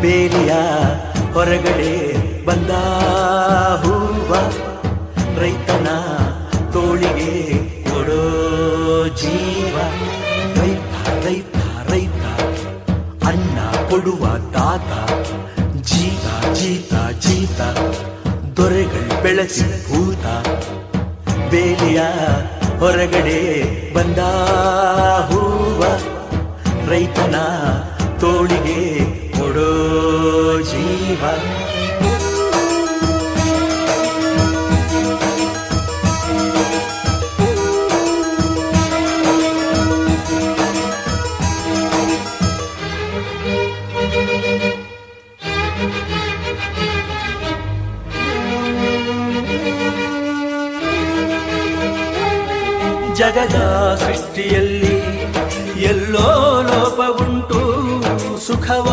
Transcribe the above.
ಬೇಲಿಯ ಹೊರಗಡೆ ಬಂದ ಹೂವ, ರೈತನ ತೋಳಿಗೆ ಕೊಡೋ ಜೀವ. ರೈತ ರೈತ ರೈತ ಅನ್ನ ಕೊಡುವ ತಾತ, ಜೀತ ಜೀತ ಜೀತ ದೊರೆಗಳು ಬೆಳೆಸಿ ಭೂತ. ಬೇಲಿಯ ಹೊರಗಡೆ ಬಂದ ಹೂವ, ರೈತನ ತೋಳಿಗೆ ಕೊಡೋ ಜೀವ. ಜಗದ ಸೃಷ್ಟಿಯಲ್ಲಿ ಎಲ್ಲೋ ಲೋಪವುಂಟು, ಸುಖವ